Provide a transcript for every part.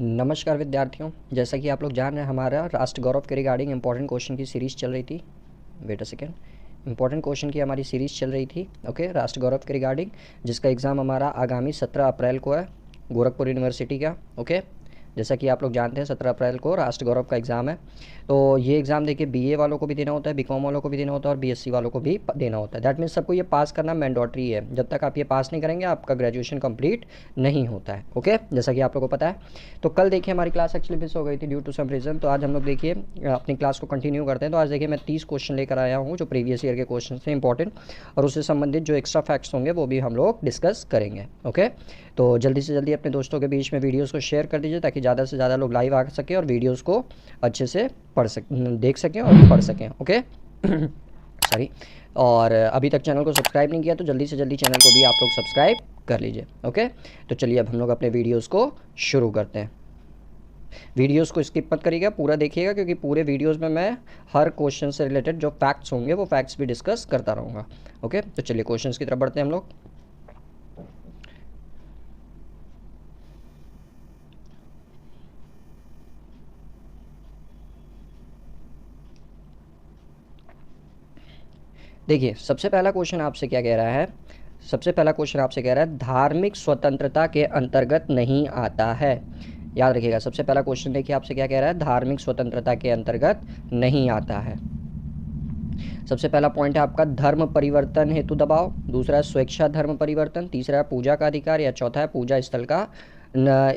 नमस्कार विद्यार्थियों, जैसा कि आप लोग जान रहे हैं हमारा राष्ट्र गौरव के रिगार्डिंग इंपॉर्टेंट क्वेश्चन की सीरीज़ चल रही थी। Wait a second, important question की हमारी सीरीज़ चल रही थी। ओके, राष्ट्र गौरव के रिगार्डिंग, जिसका एग्ज़ाम हमारा आगामी 17 अप्रैल को है, गोरखपुर यूनिवर्सिटी का। ओके, जैसा कि आप लोग जानते हैं 17 अप्रैल को राष्ट्र गौरव का एग्ज़ाम है। तो ये एग्ज़ाम देखिए बीए वालों को भी देना होता है, बीकॉम वालों को भी देना होता है और बीएससी वालों को भी देना होता है। दैट मीन्स सबको ये पास करना मैंडेटरी है। जब तक आप ये पास नहीं करेंगे आपका ग्रेजुएशन कंप्लीट नहीं होता है। ओके, जैसा कि आप लोगों को पता है। तो कल देखिए हमारी क्लास एक्चुअली मिस हो गई थी ड्यू टू सम रीज़न। तो आज हम लोग देखिए अपनी क्लास को कंटिन्यू करते हैं। तो आज देखिए मैं 30 क्वेश्चन लेकर आया हूँ जो प्रीवियस ईयर के क्वेश्चन थे इंपॉर्टेंट, और उससे संबंधित जो एक्स्ट्रा फैक्ट्स होंगे वो भी हम लोग डिस्कस करेंगे। ओके, तो जल्दी से जल्दी अपने दोस्तों के बीच में वीडियोज़ को शेयर कर दीजिए ताकि ज़्यादा से ज़्यादा लोग लाइव आ सकें और वीडियोज़ को अच्छे से देख सकें और पढ़ सकें। ओके सॉरी, और अभी तक चैनल को सब्सक्राइब नहीं किया तो जल्दी से जल्दी चैनल को भी आप लोग सब्सक्राइब कर लीजिए। ओके, तो चलिए अब हम लोग अपने वीडियोज़ को शुरू करते हैं। वीडियोज़ को स्किप मत करिएगा, पूरा देखिएगा, क्योंकि पूरे वीडियोज़ में मैं हर क्वेश्चन से रिलेटेड जो फैक्ट्स होंगे वो फैक्ट्स भी डिस्कस करता रहूँगा। ओके, तो चलिए क्वेश्चन की तरफ बढ़ते हैं हम लोग। देखिए सबसे पहला क्वेश्चन आपसे क्या कह रहा है, सबसे पहला क्वेश्चन आपसे कह रहा है धार्मिक स्वतंत्रता के अंतर्गत नहीं आता है। याद रखिएगा, सबसे पहला क्वेश्चन देखिए आपसे क्या कह रहा है, धार्मिक स्वतंत्रता के अंतर्गत नहीं आता है। सबसे पहला पॉइंट है आपका धर्म परिवर्तन हेतु दबाव, दूसरा है स्वेच्छा धर्म परिवर्तन, तीसरा है पूजा का अधिकार, या चौथा है पूजा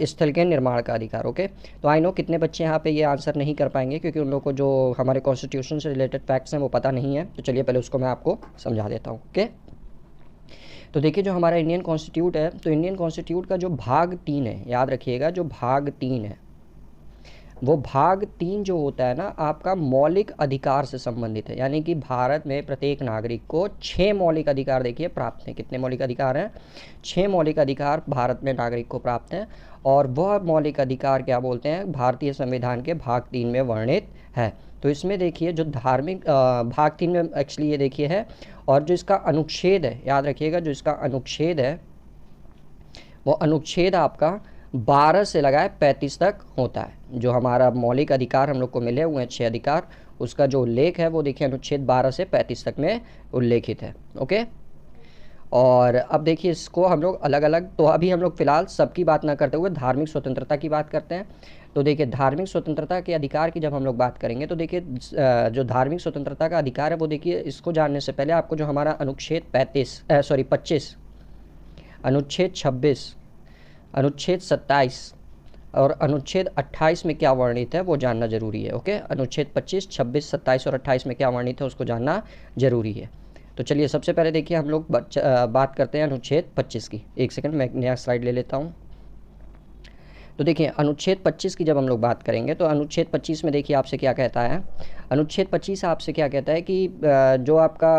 स्थल के निर्माण का अधिकार। ओके, तो आई नो कितने बच्चे यहाँ पे ये आंसर नहीं कर पाएंगे क्योंकि उन लोगों को जो हमारे कॉन्स्टिट्यूशन से रिलेटेड फैक्ट्स हैं वो पता नहीं है। तो चलिए पहले उसको मैं आपको समझा देता हूँ। ओके, तो देखिए जो हमारा इंडियन कॉन्स्टिट्यूट है, तो इंडियन कॉन्स्टिट्यूट का जो भाग 3 है, याद रखिएगा जो भाग 3 है, वो भाग 3 जो होता है ना आपका मौलिक अधिकार से संबंधित है। यानी कि भारत में प्रत्येक नागरिक को 6 मौलिक अधिकार देखिए प्राप्त हैं। कितने मौलिक अधिकार हैं? 6 मौलिक अधिकार भारत में नागरिक को प्राप्त हैं, और वह मौलिक अधिकार क्या बोलते हैं, भारतीय संविधान के भाग 3 में वर्णित है। तो इसमें देखिए जो धार्मिक भाग 3 में एक्चुअली ये देखिए है, और जो इसका अनुच्छेद है, याद रखिएगा जो इसका अनुच्छेद है वो अनुच्छेद आपका 12 से लगाए 35 तक होता है। जो हमारा मौलिक अधिकार हम लोग को मिले हुए हैं 6 अधिकार, उसका जो उल्लेख है वो देखिए अनुच्छेद 12 से 35 तक में उल्लेखित है। ओके, और अब देखिए इसको हम लोग अलग अलग, तो अभी हम लोग फिलहाल सबकी बात ना करते हुए धार्मिक स्वतंत्रता की बात करते हैं। तो देखिए धार्मिक स्वतंत्रता के अधिकार की जब हम लोग बात करेंगे तो देखिए जो धार्मिक स्वतंत्रता का अधिकार है वो देखिए, इसको जानने से पहले आपको जो हमारा अनुच्छेद 25, अनुच्छेद 26, अनुच्छेद 27 और अनुच्छेद 28 में क्या वर्णित है वो जानना जरूरी है। ओके, अनुच्छेद 25, 26, 27 और 28 में क्या वर्णित है उसको जानना जरूरी है। तो चलिए सबसे पहले देखिए हम लोग बात करते हैं अनुच्छेद 25 की। एक सेकंड, मैं नया स्लाइड ले लेता हूँ। तो देखिए अनुच्छेद 25 की जब हम लोग बात करेंगे तो अनुच्छेद 25 में देखिए आपसे क्या कहता है, अनुच्छेद 25 आपसे क्या कहता है कि जो आपका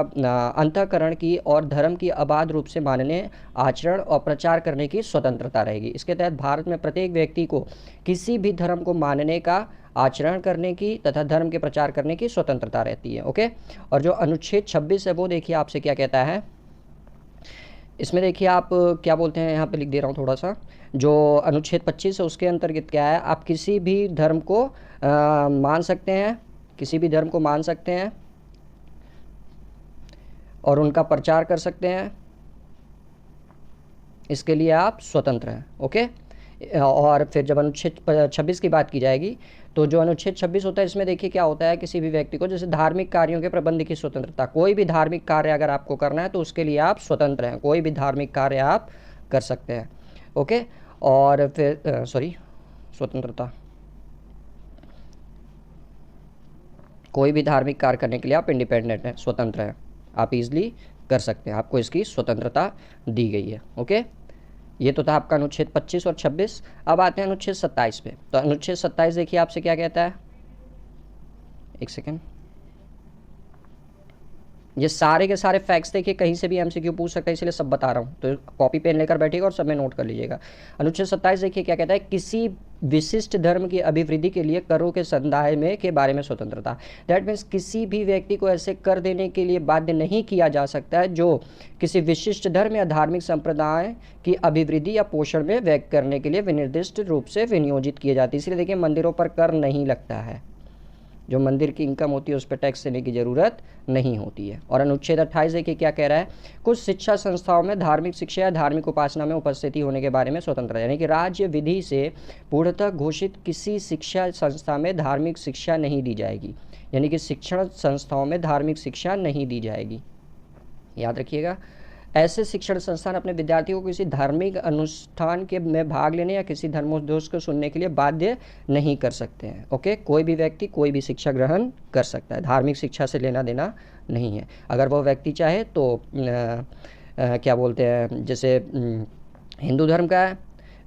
अंतःकरण की और धर्म की अबाध रूप से मानने, आचरण और प्रचार करने की स्वतंत्रता रहेगी। इसके तहत भारत में प्रत्येक व्यक्ति को किसी भी धर्म को मानने का, आचरण करने की तथा धर्म के प्रचार करने की स्वतंत्रता रहती है। ओके, और जो अनुच्छेद 26 है वो देखिए आपसे क्या कहता है, इसमें देखिए आप क्या बोलते हैं, यहाँ पे लिख दे रहा हूँ थोड़ा सा। जो अनुच्छेद 25 है उसके अंतर्गत क्या है, आप किसी भी धर्म को मान सकते हैं, किसी भी धर्म को मान सकते हैं और उनका प्रचार कर सकते हैं, इसके लिए आप स्वतंत्र हैं। ओके, और फिर जब अनुच्छेद 26 की बात की जाएगी तो जो अनुच्छेद 26 होता है इसमें देखिए क्या होता है, किसी भी व्यक्ति को जैसे धार्मिक कार्यों के प्रबंध की स्वतंत्रता, कोई भी धार्मिक कार्य अगर आपको करना है तो उसके लिए आप स्वतंत्र हैं, कोई भी धार्मिक कार्य आप कर सकते हैं। ओके, और फिर स्वतंत्रता, कोई भी धार्मिक कार्य करने के लिए आप इंडिपेंडेंट हैं, स्वतंत्र हैं, आप इजली कर सकते हैं, आपको इसकी स्वतंत्रता दी गई है। ओके, ये तो था आपका अनुच्छेद 25 और 26। अब आते हैं अनुच्छेद 27 पे। तो अनुच्छेद 27 देखिए आपसे क्या कहता है, एक सेकेंड, ये सारे के सारे फैक्ट्स देखिए कहीं से भी एमसीक्यू पूछ सकता है, इसलिए सब बता रहा हूँ, तो कॉपी पेन लेकर बैठिएगा और सब में नोट कर लीजिएगा। अनुच्छेद 27 देखिए क्या कहता है, किसी विशिष्ट धर्म की अभिवृद्धि के लिए करों के संदाय में के बारे में स्वतंत्रता। दैट मीन्स किसी भी व्यक्ति को ऐसे कर देने के लिए बाध्य नहीं किया जा सकता है जो किसी विशिष्ट धर्म या धार्मिक संप्रदाय की अभिवृद्धि या पोषण में व्यय करने के लिए विनिर्दिष्ट रूप से विनियोजित किए जाते हैं। इसलिए देखिए मंदिरों पर कर नहीं लगता है, जो मंदिर की इनकम होती है उस पर टैक्स देने की ज़रूरत नहीं होती है। और अनुच्छेद 28 देखिए क्या कह रहा है, कुछ शिक्षा संस्थाओं में धार्मिक शिक्षा या धार्मिक उपासना में उपस्थिति होने के बारे में स्वतंत्रता, यानी कि राज्य विधि से पूर्णतः घोषित किसी शिक्षा संस्था में धार्मिक शिक्षा नहीं दी जाएगी, यानी कि शिक्षण संस्थाओं में धार्मिक शिक्षा नहीं दी जाएगी, याद रखिएगा। ऐसे शिक्षण संस्थान अपने विद्यार्थियों को किसी धार्मिक अनुष्ठान के में भाग लेने या किसी धर्मोपदेश को सुनने के लिए बाध्य नहीं कर सकते हैं। ओके, कोई भी व्यक्ति कोई भी शिक्षा ग्रहण कर सकता है, धार्मिक शिक्षा से लेना देना नहीं है। अगर वो व्यक्ति चाहे तो क्या बोलते हैं, जैसे हिंदू धर्म का है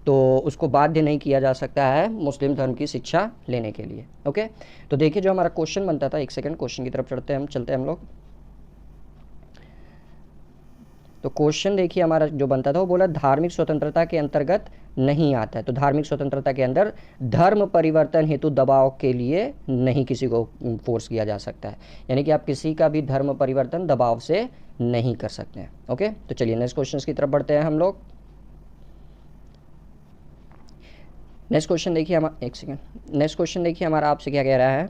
तो उसको बाध्य नहीं किया जा सकता है मुस्लिम धर्म की शिक्षा लेने के लिए। ओके, तो देखिए जो हमारा क्वेश्चन बनता था, एक सेकेंड क्वेश्चन की तरफ चलते हैं हम लोग। तो क्वेश्चन देखिए हमारा जो बनता था वो बोला धार्मिक स्वतंत्रता के अंतर्गत नहीं आता है। तो धार्मिक स्वतंत्रता के अंदर धर्म परिवर्तन हेतु दबाव के लिए नहीं किसी को फोर्स किया जा सकता है, यानी कि आप किसी का भी धर्म परिवर्तन दबाव से नहीं कर सकते हैं। ओके, तो चलिए नेक्स्ट क्वेश्चन की तरफ बढ़ते हैं हम लोग। नेक्स्ट क्वेश्चन देखिए हमारा आपसे क्या कह रहा है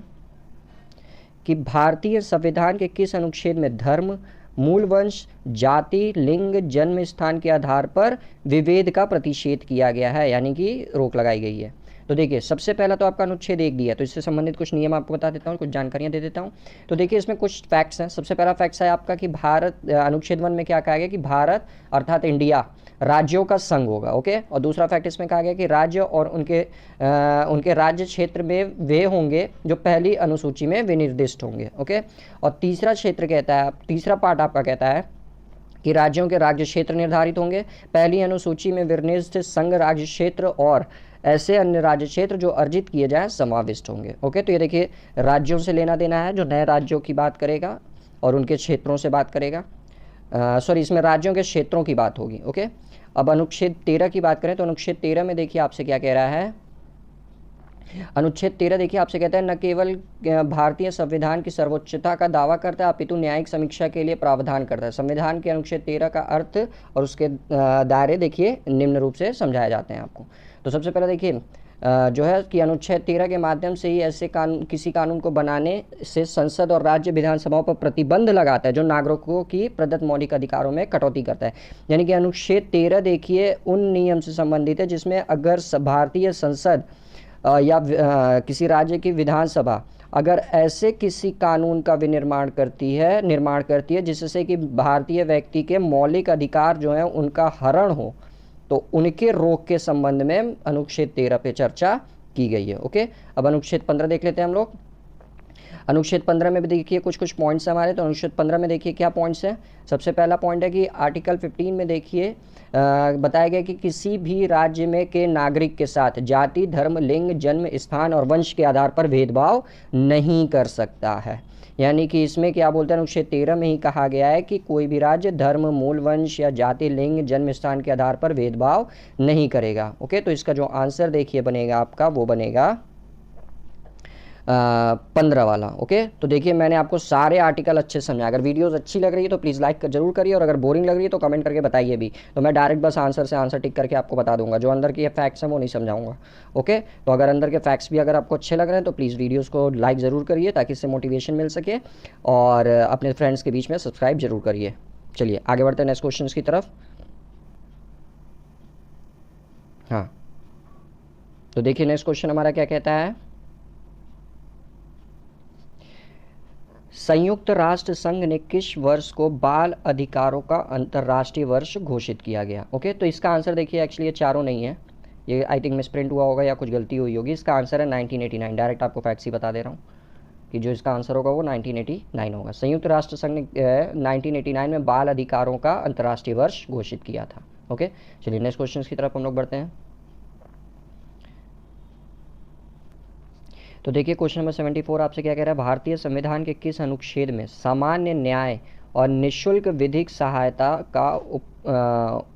कि भारतीय संविधान के किस अनुच्छेद में धर्म, मूल वंश, जाति, लिंग, जन्म स्थान के आधार पर विभेद का प्रतिषेध किया गया है, यानी कि रोक लगाई गई है। तो देखिए सबसे पहला तो आपका अनुच्छेद 1 दिया है, तो इससे संबंधित कुछ नियम आपको बता देता हूँ, कुछ जानकारियाँ दे देता हूँ। तो देखिए इसमें कुछ फैक्ट्स हैं। सबसे पहला फैक्ट्स है आपका कि भारत, अनुच्छेद 1 में क्या कहा गया कि भारत अर्थात इंडिया राज्यों का संघ होगा। ओके, और दूसरा फैक्ट इसमें कहा गया कि राज्य और उनके राज्य क्षेत्र में वे होंगे जो पहली अनुसूची में विनिर्दिष्ट होंगे। ओके, और तीसरा पार्ट आपका कहता है कि राज्यों के राज्य क्षेत्र निर्धारित होंगे, पहली अनुसूची में विनिर्दिष्ट संघ राज्य क्षेत्र और ऐसे अन्य राज्य क्षेत्र जो अर्जित किए जाएं समाविष्ट होंगे। ओके, तो ये देखिए राज्यों से लेना देना है, जो नए राज्यों की बात करेगा और उनके क्षेत्रों से बात करेगा। सॉरी, इसमें राज्यों के क्षेत्रों की बात होगी। ओके, अब अनुच्छेद 13 की बात करें तो अनुच्छेद 13 में देखिए आपसे क्या कह रहा है। अनुच्छेद 13 देखिए आपसे कहता है न केवल भारतीय संविधान की सर्वोच्चता का दावा करता है अपितु न्यायिक समीक्षा के लिए प्रावधान करता है। संविधान के अनुच्छेद 13 का अर्थ और उसके दायरे देखिए निम्न रूप से समझाए जाते हैं आपको। तो सबसे पहले देखिए जो है कि अनुच्छेद 13 के माध्यम से ही ऐसे किसी कानून को बनाने से संसद और राज्य विधानसभाओं पर प्रतिबंध लगाता है जो नागरिकों की प्रदत्त मौलिक अधिकारों में कटौती करता है। यानी कि अनुच्छेद 13 देखिए उन नियम से संबंधित है जिसमें अगर भारतीय संसद या किसी राज्य की विधानसभा अगर ऐसे किसी कानून का निर्माण करती है जिससे कि भारतीय व्यक्ति के मौलिक अधिकार जो हैं उनका हरण हो, तो उनके रोक के संबंध में अनुच्छेद 13 पे चर्चा की गई है। ओके, अब अनुच्छेद 15 देख लेते हैं हम लोग। अनुच्छेद 15 में भी देखिए कुछ पॉइंट्स हमारे, तो अनुच्छेद 15 में देखिए क्या पॉइंट्स हैं। सबसे पहला पॉइंट है कि आर्टिकल 15 में देखिए बताया गया कि किसी भी राज्य में के नागरिक के साथ जाति, धर्म, लिंग, जन्म स्थान और वंश के आधार पर भेदभाव नहीं कर सकता है। यानी कि इसमें क्या बोलते हैं, अनुच्छेद 13 में ही कहा गया है कि कोई भी राज्य धर्म, मूल वंश या जाति, लिंग, जन्म स्थान के आधार पर भेदभाव नहीं करेगा। ओके, तो इसका जो आंसर देखिए बनेगा आपका वो बनेगा 15 वाला। ओके, तो देखिए मैंने आपको सारे आर्टिकल अच्छे समझा। अगर वीडियोस अच्छी लग रही है तो प्लीज़ लाइक जरूर करिए, और अगर बोरिंग लग रही है तो कमेंट करके बताइए भी, तो मैं डायरेक्ट बस आंसर से आंसर टिक करके आपको बता दूंगा। जो अंदर के ये फैक्ट्स हैं वो नहीं समझाऊंगा। ओके, तो अगर अंदर के फैक्ट्स भी अगर आपको अच्छे लग रहे हैं तो प्लीज़ वीडियोज़ को लाइक ज़रूर करिए ताकि इससे मोटिवेशन मिल सके, और अपने फ्रेंड्स के बीच में सब्सक्राइब जरूर करिए। चलिए आगे बढ़ते हैं नेक्स्ट क्वेश्चन की तरफ। हाँ, तो देखिए नेक्स्ट क्वेश्चन हमारा क्या कहता है, संयुक्त राष्ट्र संघ ने किस वर्ष को बाल अधिकारों का अंतर्राष्ट्रीय वर्ष घोषित किया गया। ओके, तो इसका आंसर देखिए एक्चुअली ये चारों नहीं है, ये आई थिंक मिसप्रिंट हुआ होगा या कुछ गलती हुई होगी। इसका आंसर है 1989। डायरेक्ट आपको फैक्ट्स ही बता दे रहा हूँ कि जो इसका आंसर होगा वो 1989 होगा। संयुक्त राष्ट्र संघ ने 1989 में बाल अधिकारों का अंतर्राष्ट्रीय वर्ष घोषित किया था। ओके, चलिए नेक्स्ट क्वेश्चन की तरफ हम लोग बढ़ते हैं। तो देखिए क्वेश्चन नंबर 74 आपसे क्या कह रहा है, भारतीय संविधान के किस अनुच्छेद में सामान्य न्याय और निःशुल्क विधिक सहायता का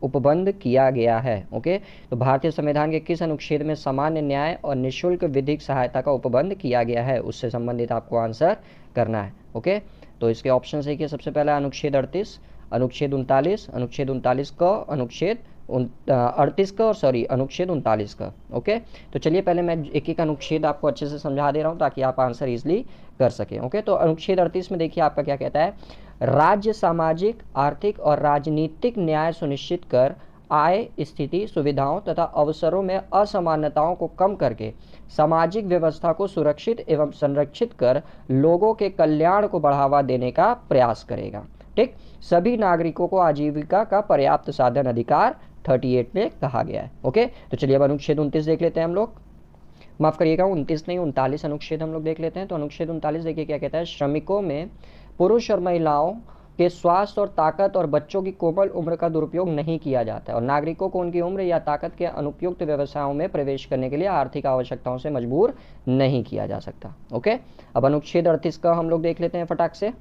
उपबंध किया गया है। ओके, तो भारतीय संविधान के किस अनुच्छेद में सामान्य न्याय और निःशुल्क विधिक सहायता का उपबंध किया गया है, उससे संबंधित आपको आंसर करना है। ओके, तो इसके ऑप्शन देखिए, सबसे पहला अनुच्छेद 38, अनुच्छेद 39, अनुच्छेद 39 का, अनुच्छेद 38 का, और सॉरी अनुच्छेद 39 का। ओके, तो चलिए पहले मैं एक एक अनुच्छेद आपको अच्छे से समझा दे रहा हूँ ताकि आप आंसर इजली कर सकें। ओके, तो अनुच्छेद 38 में देखिए आपका क्या कहता है, राज्य सामाजिक, आर्थिक और राजनीतिक न्याय सुनिश्चित कर आय, स्थिति, सुविधाओं तथा अवसरों में असमानताओं को कम करके सामाजिक व्यवस्था को सुरक्षित एवं संरक्षित कर लोगों के कल्याण को बढ़ावा देने का प्रयास करेगा। ठीक, सभी नागरिकों को आजीविका का पर्याप्त साधन अधिकार 38 में कहा गया है। ओके, तो चलिए अब अनुच्छेद 29 देख लेते हैं हम लोग, माफ करिएगा 29 नहीं 39 अनुच्छेद हम लोग देख लेते हैं। तो अनुच्छेद 39 देखिए क्या कहता है, श्रमिकों में पुरुष और महिलाओं के स्वास्थ्य और ताकत और बच्चों की कोमल उम्र का दुरुपयोग नहीं किया जाता है और नागरिकों को उनकी उम्र या ताकत के अनुपयुक्त व्यवसायों में प्रवेश करने के लिए आर्थिक आवश्यकताओं से मजबूर नहीं किया जा सकता। ओके, अब अनुच्छेद 38 का हम लोग देख लेते हैं फटाक से।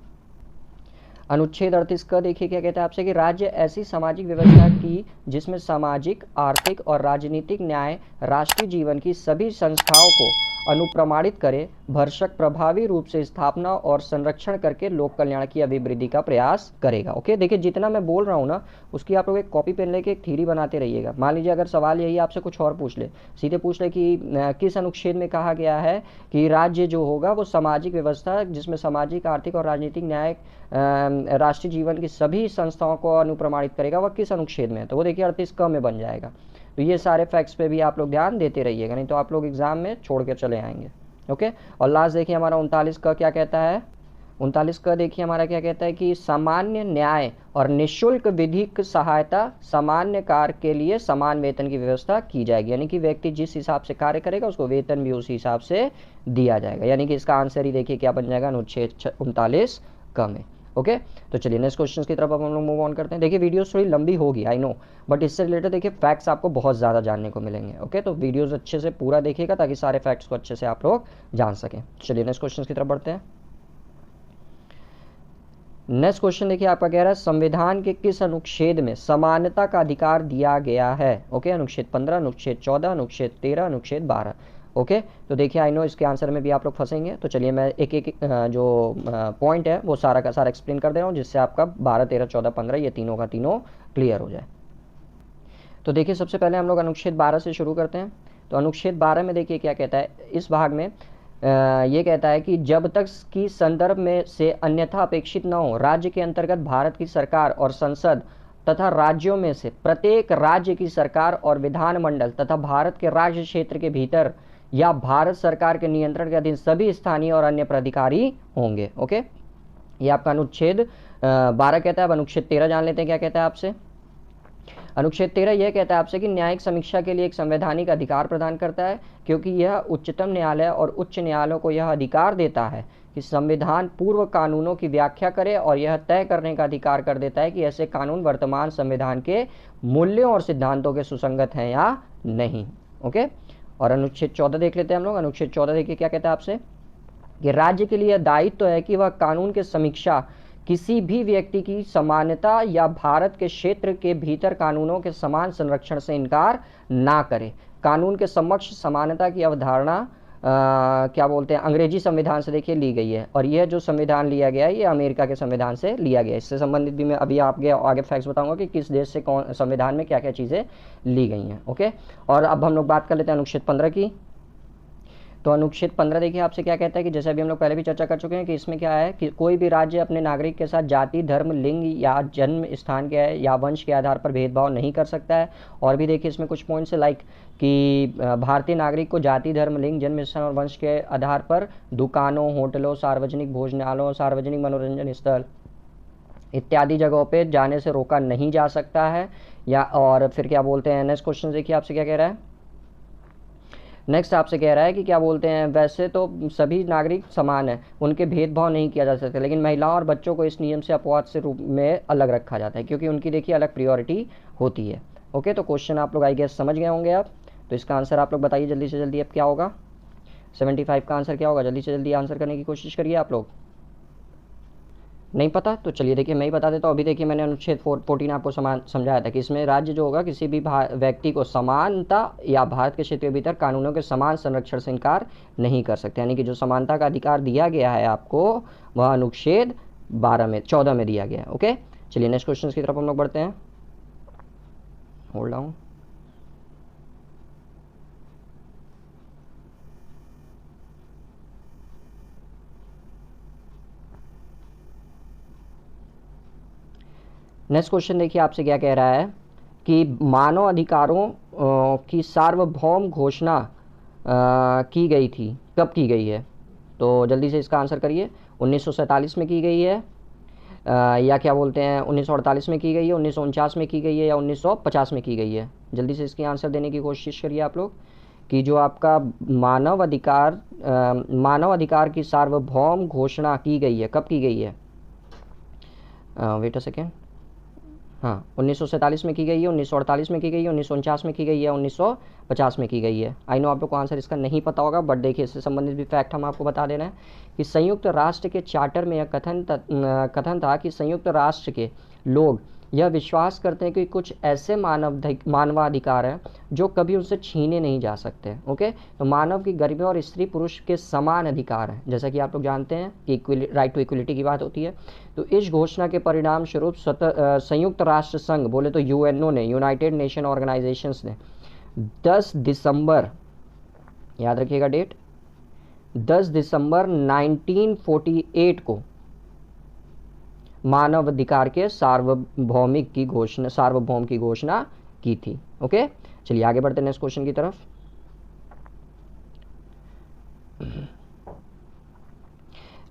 अनुच्छेद 38 का देखिए क्या कहता है आपसे कि राज्य ऐसी सामाजिक व्यवस्था की जिसमें सामाजिक, आर्थिक और राजनीतिक न्याय राष्ट्रीय जीवन की सभी संस्थाओं को अनुप्रमाणित करे, भरसक प्रभावी रूप से स्थापना और संरक्षण करके लोक कल्याण की अभिवृद्धि का प्रयास करेगा। ओके, देखिए जितना मैं बोल रहा हूँ ना, उसकी आप लोग एक कॉपी पेन लेके एक थ्योरी बनाते रहिएगा। मान लीजिए अगर सवाल यही आपसे कुछ और पूछ ले, सीधे पूछ ले कि किस अनुच्छेद में कहा गया है कि राज्य जो होगा वो सामाजिक व्यवस्था जिसमें सामाजिक, आर्थिक और राजनीतिक न्याय राष्ट्रीय जीवन की सभी संस्थाओं को अनुप्रमाणित करेगा, वह किस अनुच्छेद में है, तो वो देखिए 38 क में बन जाएगा। तो ये सारे फैक्ट्स पे भी आप लोग ध्यान देते रहिएगा, नहीं तो आप लोग एग्जाम में छोड़ के चले आएंगे। ओके, और लास्ट देखिए हमारा 39 का क्या कहता है, 39 का देखिए हमारा क्या कहता है कि सामान्य न्याय और निःशुल्क विधिक सहायता सामान्य कार्य के लिए समान वेतन की व्यवस्था की जाएगी, यानी कि व्यक्ति जिस हिसाब से कार्य करेगा उसको वेतन भी उसी हिसाब से दिया जाएगा, यानी कि इसका आंसर ही देखिए क्या बन जाएगा, अनुच्छेद 39 क में। ओके, तो चलिए नेक्स्ट क्वेश्चन की तरफ अब हम लोग मूव ऑन करते हैं। देखिए वीडियो थोड़ी लंबी होगी आई नो, बट इससे रिलेटेड देखिए फैक्ट्स आपको बहुत ज़्यादा जानने को मिलेंगे। ओके, तो वीडियोस अच्छे से पूरा देखिएगा ताकि सारे फैक्ट्स को अच्छे से आप लोग जान सकें। चलिए नेक्स्ट क्वेश्चन की तरफ बढ़ते हैं। नेक्स्ट क्वेश्चन देखिए आपका कह रहा है, संविधान के किस अनुच्छेद में समानता का अधिकार दिया गया है। ओके, अनुच्छेद 15, अनुच्छेद 14, अनुच्छेद 13, अनुच्छेद 12। ओके, तो देखिए आई नो इसके आंसर में भी आप लोग फंसेंगे, तो चलिए मैं एक एक जो पॉइंट है वो सारा का सारा एक्सप्लेन कर दे रहा हूँ जिससे आपका 12, 13, 14, 15 ये तीनों का तीनों क्लियर हो जाए। तो देखिए सबसे पहले हम लोग अनुच्छेद 12 से शुरू करते हैं। तो अनुच्छेद 12 में देखिए क्या कहता है, इस भाग में ये कहता है कि जब तक कि संदर्भ में से अन्यथा अपेक्षित न हो, राज्य के अंतर्गत भारत की सरकार और संसद तथा राज्यों में से प्रत्येक राज्य की सरकार और विधानमंडल तथा भारत के राज्य क्षेत्र के भीतर या भारत सरकार के नियंत्रण के अधीन सभी स्थानीय और अन्य प्राधिकारी होंगे। ओके, ये आपका अनुच्छेद 12 कहता है। अब अनुच्छेद 13 जान लेते हैं क्या कहता है आपसे। अनुच्छेद 13 यह कहता है आपसे कि न्यायिक समीक्षा के लिए एक संवैधानिक अधिकार प्रदान करता है, क्योंकि यह उच्चतम न्यायालय और उच्च न्यायालयों को यह अधिकार देता है कि संविधान पूर्व कानूनों की व्याख्या करे और यह तय करने का अधिकार कर देता है कि ऐसे कानून वर्तमान संविधान के मूल्यों और सिद्धांतों के सुसंगत हैं या नहीं। ओके, और अनुच्छेद 14 देख लेते हैं हम लोग। अनुच्छेद 14 देखिए क्या कहता है आपसे कि राज्य के लिए दायित्व है कि वह कानून के समीक्षा किसी भी व्यक्ति की समानता या भारत के क्षेत्र के भीतर कानूनों के समान संरक्षण से इनकार ना करे। कानून के समक्ष समानता की अवधारणा क्या बोलते हैं अंग्रेजी संविधान से देखिए ली गई है, और यह जो संविधान लिया गया है ये अमेरिका के संविधान से लिया गया है। इससे संबंधित भी मैं अभी आपके आगे फैक्ट्स बताऊंगा कि किस देश से कौन संविधान में क्या क्या चीज़ें ली गई हैं। ओके, और अब हम लोग बात कर लेते हैं अनुच्छेद 15 की। तो अनुच्छेद 15 देखिए आपसे क्या कहता है कि जैसे अभी हम लोग पहले भी चर्चा कर चुके हैं कि इसमें क्या है कि कोई भी राज्य अपने नागरिक के साथ जाति, धर्म, लिंग या जन्म स्थान के या वंश के आधार पर भेदभाव नहीं कर सकता है। और भी देखिए इसमें कुछ पॉइंट्स है लाइक कि भारतीय नागरिक को जाति, धर्म, लिंग, जन्म स्थान और वंश के आधार पर दुकानों, होटलों, सार्वजनिक भोजनालयों, सार्वजनिक मनोरंजन स्थल इत्यादि जगहों पे जाने से रोका नहीं जा सकता है। या और फिर क्या बोलते हैं नेक्स्ट क्वेश्चन देखिए आपसे क्या कह रहा है। नेक्स्ट आपसे कह रहा है कि क्या बोलते हैं वैसे तो सभी नागरिक समान हैं, उनके भेदभाव नहीं किया जा सकता, लेकिन महिलाओं और बच्चों को इस नियम से अपवाद से रूप में अलग रखा जाता है क्योंकि उनकी देखिए अलग प्रायोरिटी होती है। ओके, तो क्वेश्चन आप लोग आई गेस समझ गए होंगे आप। तो इसका आंसर आप लोग बताइए जल्दी से जल्दी अब क्या होगा। 75 का आंसर क्या होगा, जल्दी से जल्दी आंसर करने की कोशिश करिए आप लोग। नहीं पता तो चलिए देखिए मैं ही बता देता हूँ। अभी देखिए मैंने अनुच्छेद 14 आपको समझाया था कि इसमें राज्य जो होगा किसी भी व्यक्ति को समानता या भारत के क्षेत्र के भीतर कानूनों के समान संरक्षण से इनकार नहीं कर सकते, यानी कि जो समानता का अधिकार दिया गया है आपको वह अनुच्छेद 14 में दिया गया है। ओके, चलिए नेक्स्ट क्वेश्चन की तरफ हम लोग बढ़ते हैं। Hold down. नेक्स्ट क्वेश्चन देखिए आपसे क्या कह रहा है कि मानव अधिकारों की सार्वभौम घोषणा की गई थी, कब की गई है? तो जल्दी से इसका आंसर करिए। 1947 में की गई है, या क्या बोलते हैं 1948 में की गई है, 1949 में की गई है, या 1950 में की गई है? जल्दी से इसकी आंसर देने की कोशिश करिए आप लोग कि जो आपका मानव अधिकार की सार्वभौम घोषणा की गई है, कब की गई है? Wait a second. हाँ, 1947 में की गई है, 1948 में की गई है, 1949 में की गई है, 1950 में की गई है। आई नो आप लोग को आंसर इसका नहीं पता होगा, बट देखिए इससे संबंधित भी फैक्ट हम आपको बता देना है कि संयुक्त राष्ट्र के चार्टर में यह कथन था कि संयुक्त राष्ट्र के लोग यह विश्वास करते हैं कि कुछ ऐसे मानवाधिकार हैं जो कभी उनसे छीने नहीं जा सकते। ओके, तो मानव की गरिमा और स्त्री पुरुष के समान अधिकार हैं, जैसा कि आप लोग जानते हैं कि राइट टू इक्वलिटी की बात होती है। तो इस घोषणा के परिणाम स्वरूप संयुक्त राष्ट्र संघ बोले तो यूएनओ ने, यूनाइटेड नेशन ऑर्गेनाइजेशंस ने 10 दिसंबर, याद रखिएगा डेट, 10 दिसंबर 1948 को मानव अधिकार के सार्वभौम की घोषणा की थी। ओके, चलिए आगे बढ़ते हैं नेक्स्ट क्वेश्चन की तरफ।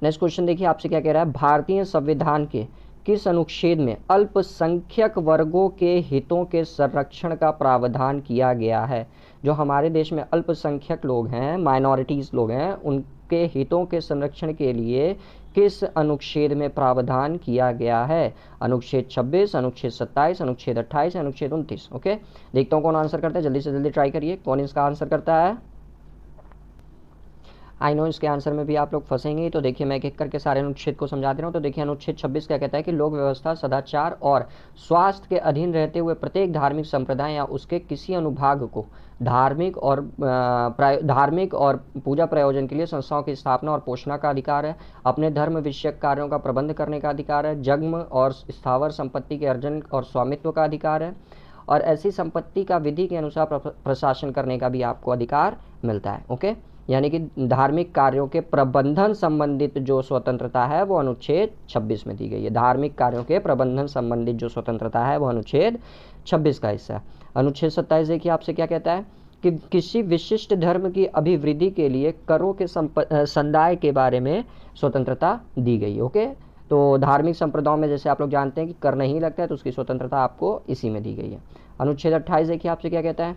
नेक्स्ट क्वेश्चन देखिए आपसे क्या कह रहा है, भारतीय संविधान के किस अनुच्छेद में अल्पसंख्यक वर्गों के हितों के संरक्षण का प्रावधान किया गया है? जो हमारे देश में अल्पसंख्यक लोग हैं, माइनॉरिटीज लोग हैं, उनके हितों के संरक्षण के लिए किस अनुच्छेद में प्रावधान किया गया है? अनुच्छेद 26, अनुच्छेद 27, अनुच्छेद 28, अनुच्छेद 29। ओके, देखता हूँ कौन आंसर करता है, जल्दी से जल्दी ट्राई करिए कौन इसका आंसर करता है। आई नो इसके आंसर में भी आप लोग फंसेंगे, तो देखिए मैं एक एक करके सारे अनुच्छेद को समझा दे रहा हूँ। तो देखिए अनुच्छेद 26 क्या कहता है कि लोक व्यवस्था, सदाचार और स्वास्थ्य के अधीन रहते हुए प्रत्येक धार्मिक संप्रदाय या उसके किसी अनुभाग को धार्मिक और पूजा प्रयोजन के लिए संस्थाओं की स्थापना और पोषणा का अधिकार है। अपने धर्म विषयक कार्यों का प्रबंध करने का अधिकार है। जन्म और स्थावर संपत्ति के अर्जन और स्वामित्व का अधिकार है, और ऐसी संपत्ति का विधि के अनुसार प्रशासन करने का भी आपको अधिकार मिलता है। ओके, यानी कि धार्मिक कार्यों के प्रबंधन संबंधित जो स्वतंत्रता है वो अनुच्छेद 26 में दी गई है। धार्मिक कार्यों के प्रबंधन संबंधित जो स्वतंत्रता है वो अनुच्छेद 26 का हिस्सा है। अनुच्छेद 27 देखिए आपसे क्या कहता है कि किसी विशिष्ट धर्म की अभिवृद्धि के लिए करों के संदाय के बारे में स्वतंत्रता दी गई है। ओके, तो धार्मिक संप्रदायों में जैसे आप लोग जानते हैं कि कर नहीं लगता है, तो उसकी स्वतंत्रता आपको इसी में दी गई है। अनुच्छेद 28 देखिए आपसे क्या कहता है,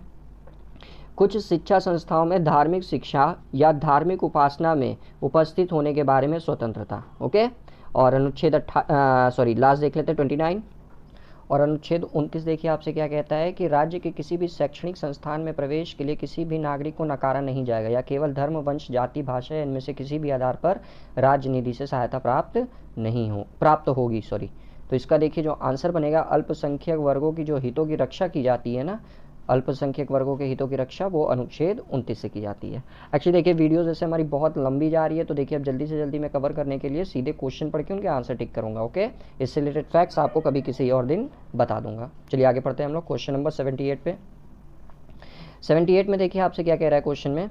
कुछ शिक्षा संस्थाओं में धार्मिक शिक्षा या धार्मिक उपासना में उपस्थित होने के बारे में स्वतंत्रता। ओके, और अनुच्छेद लास्ट देख लेते हैं 29। और अनुच्छेद 29 देखिए आपसे क्या कहता है कि राज्य के किसी भी शैक्षणिक संस्थान में प्रवेश के लिए किसी भी नागरिक को नकारा नहीं जाएगा, या केवल धर्म, वंश, जाति, भाषा इनमें से किसी भी आधार पर राज्य निधि से सहायता प्राप्त होगी। तो इसका देखिए जो आंसर बनेगा, अल्पसंख्यक वर्गों की जो हितों की रक्षा की जाती है ना, अल्पसंख्यक वर्गों के हितों की रक्षा वो अनुच्छेद 29 से की जाती है। एक्चुअली देखिए वीडियो जैसे हमारी बहुत लंबी जा रही है, तो देखिए अब जल्दी से जल्दी मैं कवर करने के लिए सीधे क्वेश्चन पढ़ के उनके आंसर टिक करूंगा। ओके, इससे रिलेटेड फैक्ट्स आपको कभी किसी और दिन बता दूंगा। चलिए आगे पढ़ते हैं हम लोग क्वेश्चन नंबर 78 पे। 78 में देखिए आपसे क्या कह रहा है क्वेश्चन में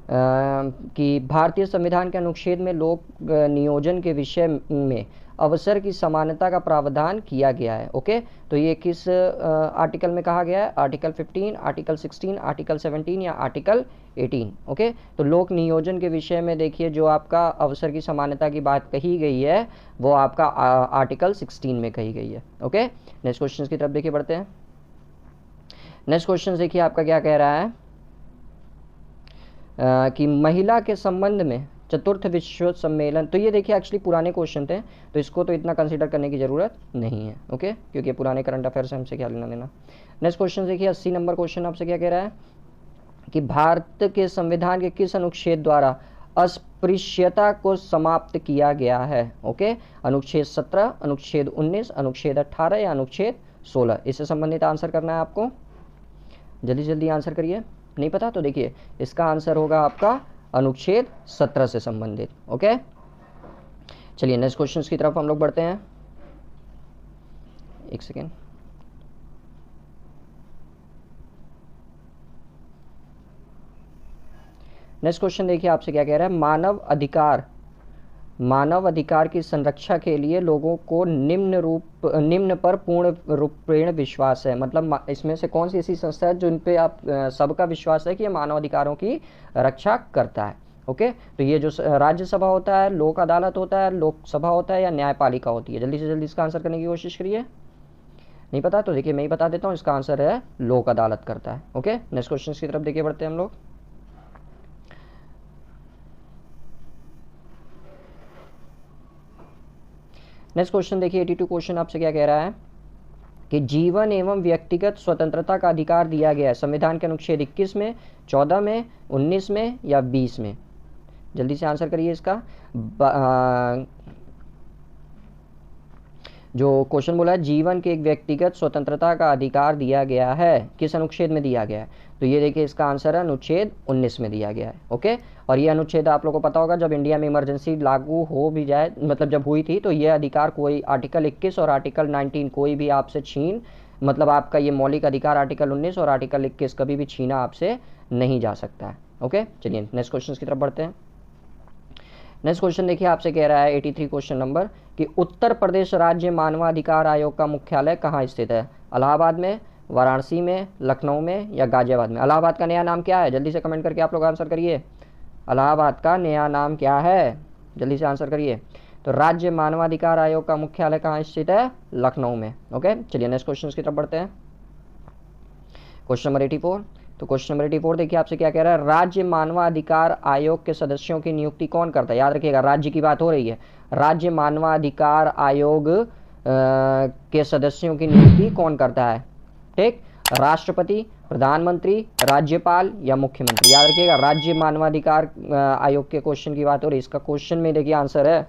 कि भारतीय संविधान के अनुच्छेद में लोक नियोजन के विषय में अवसर की समानता का प्रावधान किया गया है। ओके, तो ये किस आर्टिकल में कहा गया है? आर्टिकल 15, आर्टिकल 16, आर्टिकल 17 या आर्टिकल 18। ओके, तो लोक नियोजन के विषय में देखिए जो आपका अवसर की समानता की बात कही गई है वो आपका आर्टिकल 16 में कही गई है। ओके, नेक्स्ट क्वेश्चन की तरफ देखिए बढ़ते हैं। नेक्स्ट क्वेश्चन देखिए आपका क्या कह रहा है कि महिला के संबंध में चतुर्थ विश्व सम्मेलन, तो ये देखिए एक्चुअली पुराने क्वेश्चन थे, तो इसको तो इतना कंसीडर करने की जरूरत नहीं है। ओके, क्योंकि पुराने करंट अफेयर से हमसे क्या लेना देना। नेक्स्ट क्वेश्चन देखिए 80 नंबर क्वेश्चन आपसे क्या कह रहा है कि भारत के संविधान के किस अनुच्छेद द्वारा अस्पृश्यता को समाप्त किया गया है? ओके, अनुच्छेद 17, अनुच्छेद 19, अनुच्छेद 18 या अनुच्छेद 16? इससे संबंधित आंसर करना है आपको, जल्दी जल्दी आंसर करिए। नहीं पता तो देखिए इसका आंसर होगा आपका अनुच्छेद 17 से संबंधित। ओके, चलिए नेक्स्ट क्वेश्चन की तरफ हम लोग बढ़ते हैं। एक सेकेंड, नेक्स्ट क्वेश्चन देखिए आपसे क्या कह रहा है। मानव अधिकार की संरक्षा के लिए लोगों को निम्न पर पूर्ण रूपेण विश्वास है। मतलब इसमें से कौन सी ऐसी संस्था है जिन पे आप सबका विश्वास है कि ये मानव अधिकारों की रक्षा करता है? ओके, तो ये जो राज्यसभा होता है, लोक अदालत होता है, लोकसभा होता है या न्यायपालिका होती है? जल्दी से जल्दी इसका आंसर करने की कोशिश करिए। नहीं पता तो देखिए मैं ही बता देता हूँ, इसका आंसर है लोक अदालत करता है। ओके, नेक्स्ट क्वेश्चन की तरफ देखिए बढ़ते हैं हम लोग। नेक्स्ट क्वेश्चन देखिए 82 क्वेश्चन आपसे क्या कह रहा है कि जीवन एवं व्यक्तिगत स्वतंत्रता का अधिकार दिया गया है संविधान के अनुच्छेद 21 में, 14 में, 19 में या 20 में? जल्दी से आंसर करिए इसका। जो क्वेश्चन बोला है जीवन के एक व्यक्तिगत स्वतंत्रता का अधिकार दिया गया है, किस अनुच्छेद में दिया गया है? तो ये देखिए इसका आंसर है अनुच्छेद 19 में दिया गया है। ओके, और ये अनुच्छेद आप लोगों को पता होगा जब इंडिया में इमरजेंसी लागू हो भी जाए, मतलब जब हुई थी, तो ये अधिकार कोई आर्टिकल 21 और आर्टिकल 19 कोई भी आपसे मतलब आपका ये मौलिक अधिकार आर्टिकल 19 और आर्टिकल 21 कभी भी छीना आपसे नहीं जा सकता है। ओके, चलिए नेक्स्ट क्वेश्चन की तरफ बढ़ते हैं। नेक्स्ट क्वेश्चन देखिए आपसे कह रहा है 83 क्वेश्चन नंबर कि उत्तर प्रदेश राज्य मानवाधिकार आयोग का मुख्यालय कहाँ स्थित है? इलाहाबाद में, वाराणसी में, लखनऊ में या गाजियाबाद में? इलाहाबाद का नया नाम क्या है? जल्दी से कमेंट करके आप लोग आंसर करिए। इलाहाबाद का नया नाम क्या है? जल्दी से आंसर करिए। तो राज्य मानवाधिकार आयोग का मुख्यालय कहाँ स्थित है? लखनऊ में। ओके, चलिए नेक्स्ट क्वेश्चन की तरफ बढ़ते हैं। Question number 84। तो क्वेश्चन नंबर 84 देखिए आपसे क्या कह रहा है। राज्य मानवाधिकार आयोग के सदस्यों की नियुक्ति कौन करता है? याद रखिएगा राज्य की बात हो रही है। राज्य मानवाधिकार आयोग के सदस्यों की नियुक्ति कौन करता है? ठीक, राष्ट्रपति, प्रधानमंत्री, राज्यपाल या मुख्यमंत्री? याद रखिएगा राज्य मानवाधिकार आयोग के क्वेश्चन की बात हो रही है। इसका क्वेश्चन में देखिए आंसर है,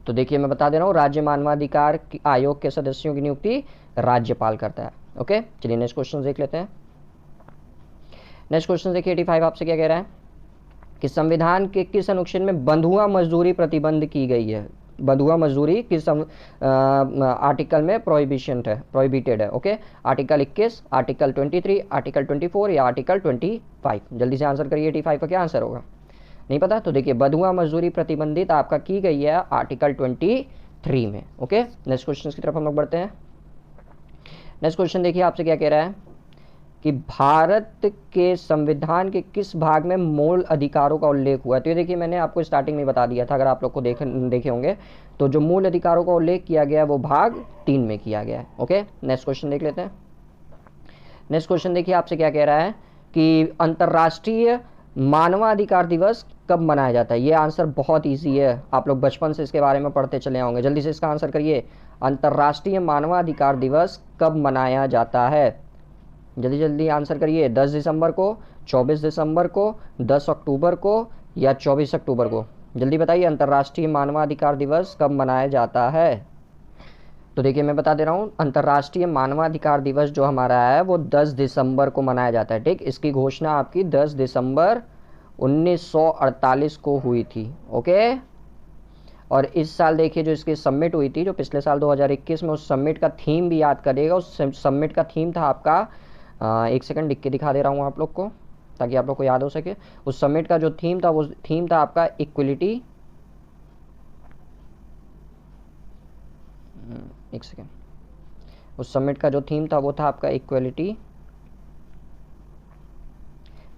तो देखिए मैं बता दे रहा हूँ राज्य मानवाधिकार आयोग के सदस्यों की नियुक्ति राज्यपाल करता है। ओके, चलिए नेक्स्ट क्वेश्चन देख लेते हैं। नेक्स्ट क्वेश्चन देखिए 85 आपसे क्या कह रहा है कि संविधान के किस अनुच्छेद में बंधुआ मजदूरी प्रतिबंध की गई है? बंधुआ मजदूरी किस आर्टिकल में प्रोहिबिटेड है? ओके, आर्टिकल 21, आर्टिकल 23, आर्टिकल 24 या आर्टिकल 25? जल्दी से आंसर करिए 85 का क्या आंसर होगा? नहीं पता तो देखिए बंधुआ मजदूरी प्रतिबंधित आपका की गई है आर्टिकल 23 में। ओके, नेक्स्ट क्वेश्चन की तरफ हम लोग बढ़ते हैं। नेक्स्ट क्वेश्चन देखिए आपसे क्या कह रहा है कि भारत के संविधान के किस भाग में मूल अधिकारों का उल्लेख हुआ है? तो ये देखिए मैंने आपको स्टार्टिंग में बता दिया था, अगर आप लोग को देखे होंगे तो जो मूल अधिकारों का उल्लेख किया गया है वो भाग 3 में किया गया है। ओके, नेक्स्ट क्वेश्चन देख लेते हैं। नेक्स्ट क्वेश्चन देखिए आपसे क्या कह रहा है कि अंतर्राष्ट्रीय मानवाधिकार दिवस कब मनाया जाता है? ये आंसर बहुत ईजी है, आप लोग बचपन से इसके बारे में पढ़ते चले होंगे। जल्दी से इसका आंसर करिए। अंतर्राष्ट्रीय मानवाधिकार दिवस कब मनाया जाता है? जल्दी जल्दी आंसर करिए। 10 दिसंबर को, 24 दिसंबर को, 10 अक्टूबर को या 24 अक्टूबर को? जल्दी बताइए अंतर्राष्ट्रीय मानवाधिकार दिवस कब मनाया जाता है? तो देखिए मैं बता दे रहा हूँ अंतर्राष्ट्रीय मानवाधिकार दिवस जो हमारा है वो 10 दिसंबर को मनाया जाता है। ठीक, इसकी घोषणा आपकी 10 दिसंबर 1948 को हुई थी। ओके, और इस साल देखिए जो इसकी समिट हुई थी जो पिछले साल 2021 में, उस समिट का थीम भी याद करिएगा। उस समिट का थीम था आपका, एक सेकंड लिख के दिखा दे रहा हूँ आप लोग को ताकि आप लोग को याद हो सके। उस समिट का जो थीम था वो थीम था आपका इक्वलिटी, एक सेकेंड, उस समिट का जो थीम था वो था आपका equality,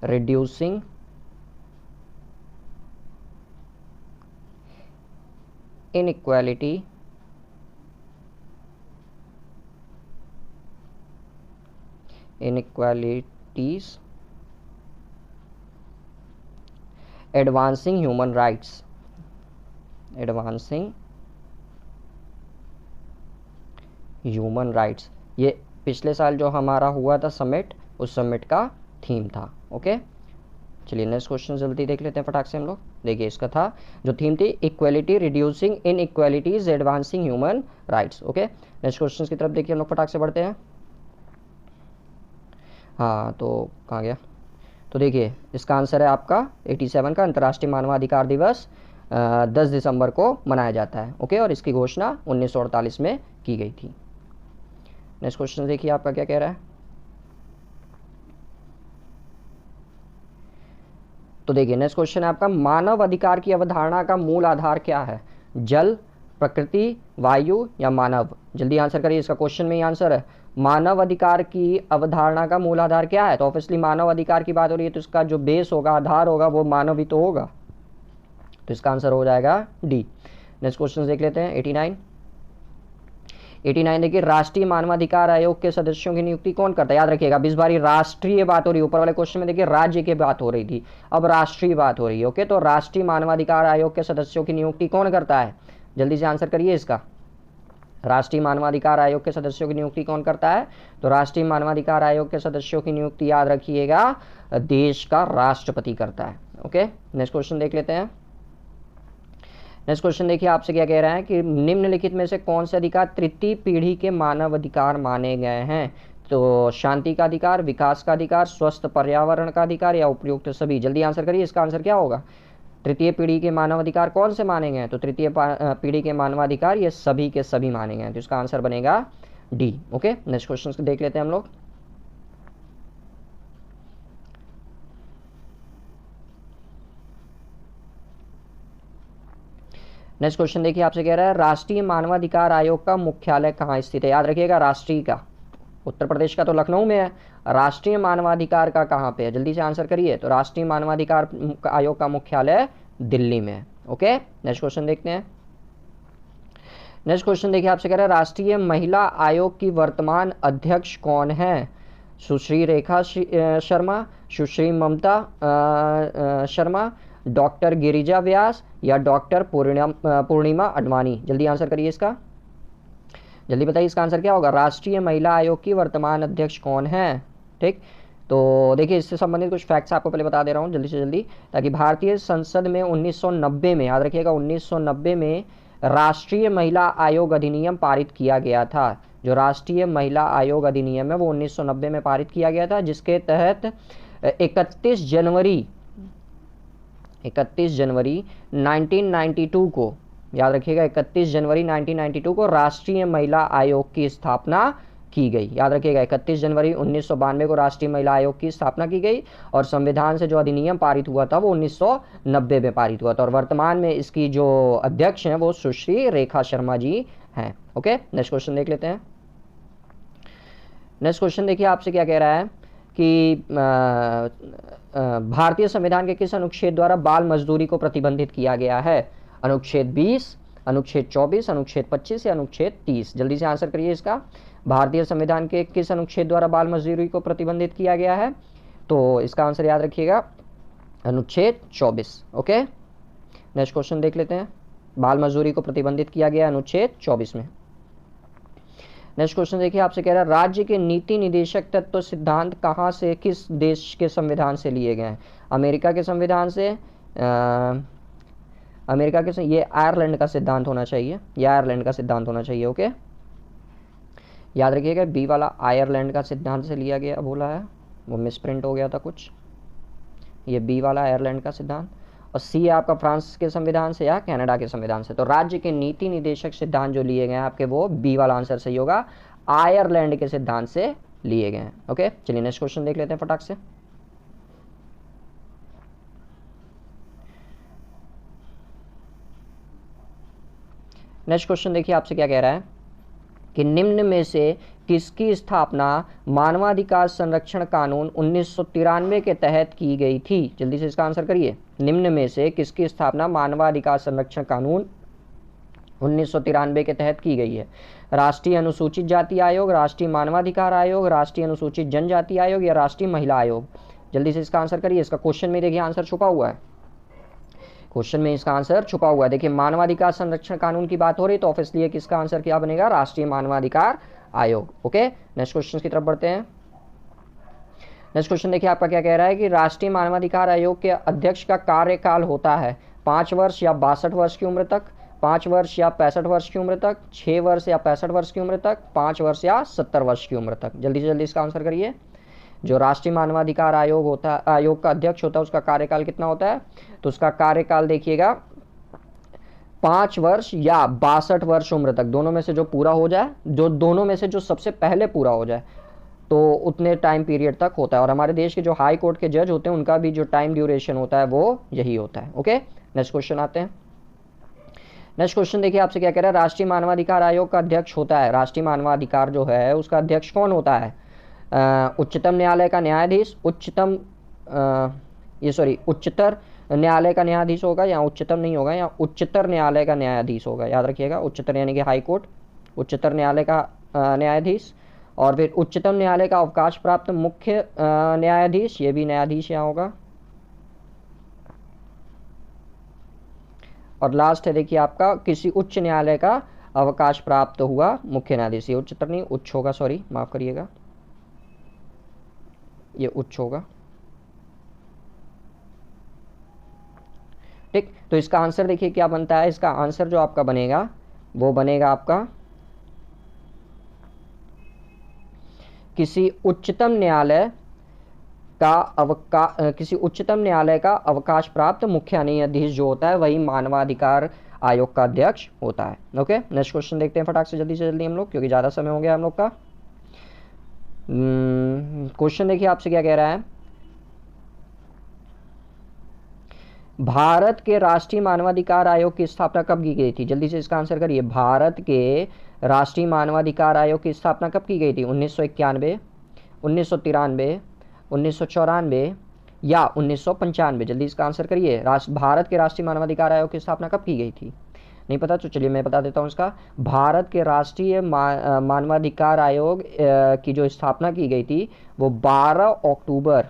reducing inequalities, advancing human rights, ये पिछले साल जो हमारा हुआ था समिट, उस समिट का थीम था। ओके, चलिए नेक्स्ट क्वेश्चन जल्दी देख लेते हैं फटाक से हम लोग। देखिए इसका था जो थीम थी, इक्वेलिटी, रिड्यूसिंग इन equalities, advancing human rights. Okay, next question की तरफ देखिए हम लोग फटाक से बढ़ते हैं। हाँ तो कहाँ गया, तो देखिए इसका आंसर है आपका 87 का अंतर्राष्ट्रीय मानवाधिकार दिवस 10 दिसंबर को मनाया जाता है। ओके, और इसकी घोषणा 1948 में की गई थी। नेक्स्ट क्वेश्चन देखिए आपका क्या कह रहा है। तो देखिए नेक्स्ट क्वेश्चन है आपका, मानव अधिकार की अवधारणा का मूल आधार क्या है? जल, प्रकृति, वायु या मानव? जल्दी आंसर करिए, इसका क्वेश्चन में ही आंसर है। मानव अधिकार की अवधारणा का मूल आधार क्या है? तो ऑब्वियसली मानव अधिकार की बात हो रही है तो इसका जो बेस होगा, आधार होगा, वो मानव ही तो होगा। तो इसका आंसर हो जाएगा डी। नेक्स्ट क्वेश्चन देख लेते हैं 89 देखिए, राष्ट्रीय मानवाधिकार आयोग के सदस्यों की नियुक्ति कौन करता है? याद रखिएगा, अब इस बार राष्ट्रीय बात हो रही है, ऊपर वाले क्वेश्चन में देखिए राज्य की बात हो रही थी, अब राष्ट्रीय बात हो रही है। ओके, तो राष्ट्रीय मानवाधिकार आयोग के सदस्यों की नियुक्ति कौन करता है? जल्दी से आंसर करिए इसका। राष्ट्रीय मानवाधिकार आयोग के सदस्यों की नियुक्ति कौन करता है? तो राष्ट्रीय मानवाधिकार आयोग के सदस्यों की नियुक्ति याद रखिएगा देश का राष्ट्रपति करता है। ओके, नेक्स्ट क्वेश्चन देख लेते हैं। नेक्स्ट क्वेश्चन देखिए आपसे क्या कह रहा है कि निम्नलिखित में से कौन से अधिकार तृतीय पीढ़ी के मानव अधिकार माने गए हैं? तो शांति का अधिकार, विकास का अधिकार, स्वस्थ पर्यावरण का अधिकार या उपयुक्त सभी? जल्दी आंसर करिए, इसका आंसर क्या होगा? तृतीय पीढ़ी के मानवाधिकार कौन से माने गए हैं? तो तृतीय पीढ़ी के मानवाधिकार ये सभी के सभी माने गए हैं, तो इसका आंसर बनेगा डी। ओके, नेक्स्ट क्वेश्चन देख लेते हैं हम लोग। नेक्स्ट क्वेश्चन देखिए आपसे कह रहा है, राष्ट्रीय मानवाधिकार आयोग का मुख्यालय कहाँ स्थित है? याद रखिएगा, राष्ट्रीय का उत्तर प्रदेश का तो लखनऊ में है, राष्ट्रीय मानवाधिकार का कहाँ पे है? जल्दी से आंसर करिए। तो राष्ट्रीय मानवाधिकार आयोग का मुख्यालय दिल्ली में है। ओके, नेक्स्ट क्वेश्चन देखते हैं। नेक्स्ट क्वेश्चन देखिए आपसे कह रहा है, राष्ट्रीय महिला आयोग की वर्तमान अध्यक्ष कौन है? सुश्री रेखा शर्मा, सुश्री ममता शर्मा, डॉक्टर गिरिजा व्यास या डॉक्टर पूर्णिमा अडवाणी? जल्दी आंसर करिए इसका, जल्दी बताइए इसका आंसर क्या होगा? राष्ट्रीय महिला आयोग की वर्तमान अध्यक्ष कौन है? ठीक, तो देखिए इससे संबंधित कुछ फैक्ट्स आपको पहले बता दे रहा हूँ जल्दी से जल्दी, ताकि भारतीय संसद में 1990 में, याद रखिएगा 1990 में राष्ट्रीय महिला आयोग अधिनियम पारित किया गया था। जो राष्ट्रीय महिला आयोग अधिनियम है वो 1990 में पारित किया गया था, जिसके तहत 31 जनवरी 1992 को, याद रखिएगा 31 जनवरी 1992 को राष्ट्रीय महिला आयोग की स्थापना की गई। याद रखिएगा 31 जनवरी 1992 को राष्ट्रीय महिला आयोग की स्थापना की गई, और संविधान से जो अधिनियम पारित हुआ था वो 1990 में पारित हुआ था, और वर्तमान में इसकी जो अध्यक्ष हैं वो सुश्री रेखा शर्मा जी हैं। ओके, नेक्स्ट क्वेश्चन देख लेते हैं। नेक्स्ट क्वेश्चन देखिए आपसे क्या कह रहा है कि भारतीय संविधान के किस अनुच्छेद द्वारा बाल मजदूरी को प्रतिबंधित किया गया है? अनुच्छेद 20, अनुच्छेद 24, अनुच्छेद 25 या अनुच्छेद 30? जल्दी से आंसर करिए इसका। भारतीय संविधान के किस अनुच्छेद द्वारा बाल मजदूरी को प्रतिबंधित किया गया है? तो इसका आंसर याद रखिएगा अनुच्छेद 24। ओके, नेक्स्ट क्वेश्चन देख लेते हैं। बाल मजदूरी को प्रतिबंधित किया गया अनुच्छेद 24 में। नेक्स्ट क्वेश्चन देखिए आपसे कह रहा है, राज्य के नीति निदेशक तत्व सिद्धांत कहाँ से, किस देश के संविधान से लिए गए हैं? अमेरिका के संविधान से, अमेरिका के ये आयरलैंड का सिद्धांत होना चाहिए, यह आयरलैंड का सिद्धांत होना चाहिए। ओके, याद रखिएगा बी वाला आयरलैंड का सिद्धांत से लिया गया बोला है, वो मिसप्रिंट हो गया था कुछ, ये बी वाला आयरलैंड का सिद्धांत, और सी है आपका फ्रांस के संविधान से या कनाडा के संविधान से। तो राज्य के नीति निदेशक सिद्धांत जो लिए गए हैं आपके, वो बी वाला आंसर सही होगा, आयरलैंड के सिद्धांत से लिए गए हैं। ओके, चलिए नेक्स्ट क्वेश्चन देख लेते हैं फटाक से। नेक्स्ट क्वेश्चन देखिए आपसे क्या कह रहा है कि निम्न में से किसकी स्थापना मानवाधिकार संरक्षण कानून 1993 के तहत की गई थी? जल्दी से इसका आंसर करिए। निम्न में से किसकी स्थापना मानवाधिकार संरक्षण कानून 1993 के तहत की गई है? राष्ट्रीय अनुसूचित जाति आयोग, राष्ट्रीय मानवाधिकार आयोग, राष्ट्रीय अनुसूचित जनजाति आयोग या राष्ट्रीय महिला आयोग? जल्दी से इसका आंसर करिए। इसका क्वेश्चन में देखिए आंसर छुपा हुआ है, क्वेश्चन में इसका आंसर छुपा हुआ है। देखिए मानवाधिकार संरक्षण कानून की बात हो रही है, तो ऑब्वियसली किसका आंसर क्या बनेगा? राष्ट्रीय मानवाधिकार आयोग। ओके, नेक्स्ट क्वेश्चन की तरफ बढ़ते हैं। नेक्स्ट क्वेश्चन देखिए आपका क्या कह रहा है कि राष्ट्रीय मानवाधिकार आयोग के अध्यक्ष का कार्यकाल होता है 5 वर्ष या 62 वर्ष की उम्र तक, 5 वर्ष या 65 वर्ष की उम्र तक, 6 वर्ष या 65 वर्ष की उम्र तक, 5 वर्ष या 70 वर्ष की उम्र तक। जल्दी से जल्दी इसका आंसर करिए। जो राष्ट्रीय मानवाधिकार आयोग का अध्यक्ष होता है उसका कार्यकाल कितना होता है? तो उसका कार्यकाल देखिएगा 5 वर्ष या 62 वर्ष उम्र तक, दोनों में से जो पूरा हो जाए, दोनों में से जो सबसे पहले पूरा हो जाए, तो उतने टाइम पीरियड तक होता है। और हमारे देश के जो हाई कोर्ट के जज होते हैं उनका भी जो टाइम ड्यूरेशन होता है वो यही होता है। ओके, नेक्स्ट क्वेश्चन आते हैं। नेक्स्ट क्वेश्चन देखिए आपसे क्या कह रहा है, राष्ट्रीय मानवाधिकार आयोग का अध्यक्ष होता है, राष्ट्रीय मानवाधिकार जो है उसका अध्यक्ष कौन होता है? उच्चतम न्यायालय का न्यायाधीश, उच्चतर न्यायालय का न्यायाधीश होगा, या उच्चतम नहीं होगा, या उच्चतर न्यायालय का न्यायाधीश होगा। याद रखिएगा, उच्चतर यानी कि हाई कोर्ट, उच्चतर न्यायालय का न्यायाधीश, और फिर उच्चतम न्यायालय का अवकाश प्राप्त मुख्य न्यायाधीश, ये भी न्यायाधीश यहाँ होगा। और लास्ट है देखिए आपका किसी उच्च न्यायालय का अवकाश प्राप्त हुआ मुख्य न्यायाधीश, ये उच्चतर नहीं उच्च होगा, सॉरी माफ करिएगा, ये उच्च होगा। ठीक, तो इसका आंसर देखिए क्या बनता है। इसका आंसर जो आपका बनेगा वो बनेगा आपका किसी उच्चतम न्यायालय का अवकाश प्राप्त मुख्य न्यायाधीश जो होता है वही मानवाधिकार आयोग का अध्यक्ष होता है। ओके, नेक्स्ट क्वेश्चन देखते हैं फटाक से जल्दी हम लोग, क्योंकि ज़्यादा समय हो गया हम लोग का। क्वेश्चन देखिए आपसे क्या कह रहा है, भारत के राष्ट्रीय मानवाधिकार आयोग की स्थापना कब की गई थी? जल्दी से इसका आंसर करिए। भारत के राष्ट्रीय मानवाधिकार आयोग की स्थापना कब की गई थी? 1991, 1993, 1994 या 1995? जल्दी इसका आंसर करिए। भारत के राष्ट्रीय मानवाधिकार आयोग की स्थापना कब की गई थी? नहीं पता तो चलिए मैं बता देता हूँ इसका। भारत के राष्ट्रीय मानवाधिकार आयोग की जो स्थापना की गई थी वो 12 अक्टूबर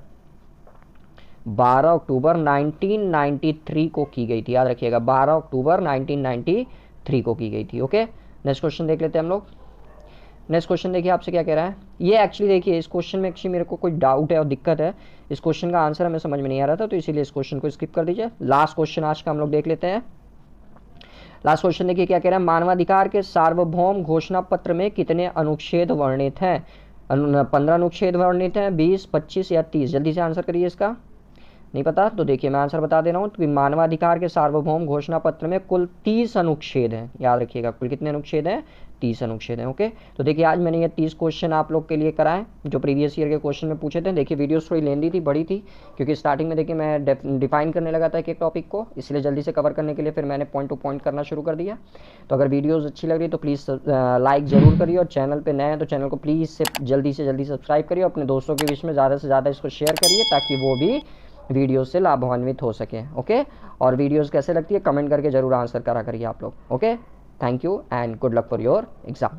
1993 को की गई थी। याद रखिएगा, 12 अक्टूबर 1993 को की गई थी। ओके, नेक्स्ट क्वेश्चन देख लेते हैं हम लोग। नेक्स्ट क्वेश्चन देखिए आपसे क्या कह रहा है। ये एक्चुअली देखिए इस क्वेश्चन में एक्चुअली मेरे को कोई डाउट है और दिक्कत है, इस क्वेश्चन का आंसर हमें समझ में नहीं आ रहा था, तो इसीलिए इस क्वेश्चन को स्किप कर दीजिए। लास्ट क्वेश्चन आज का हम लोग देख लेते हैं। लास्ट क्वेश्चन देखिए क्या कह रहा है, मानवाधिकार के सार्वभौम घोषणा पत्र में कितने अनुच्छेद वर्णित हैं? 15 अनुच्छेद वर्णित हैं, 20, 25 या 30? जल्दी से आंसर करिए इसका। नहीं पता तो देखिए मैं आंसर बता दे रहा हूँ, तो मानवाधिकार के सार्वभौम घोषणा पत्र में कुल 30 अनुच्छेद हैं। याद रखिएगा, कुल कितने अनुच्छेद हैं? 30 अनुच्छेद हैं। ओके, तो देखिए आज मैंने ये 30 क्वेश्चन आप लोग के लिए कराए जो प्रीवियस ईयर के क्वेश्चन में पूछे थे। देखिए वीडियो थोड़ी लेंदी थी, बड़ी थी, क्योंकि स्टार्टिंग में देखिए मैं डिफाइन करने लगा था एक टॉपिक को, इसलिए जल्दी से कवर करने के लिए फिर मैंने पॉइंट टू पॉइंट करना शुरू कर दिया। तो अगर वीडियोज़ अच्छी लग रही है तो प्लीज़ लाइक ज़रूर करिए, और चैनल पर नए हैं तो चैनल को प्लीज़ से जल्दी सब्सक्राइब करिए, अपने दोस्तों के बीच में ज़्यादा से ज़्यादा इसको शेयर करिए ताकि वो भी वीडियो से लाभान्वित हो सके। ओके, और वीडियोस कैसे लगती है कमेंट करके जरूर आंसर करा करिए आप लोग। Okay, thank you and good luck for your exam.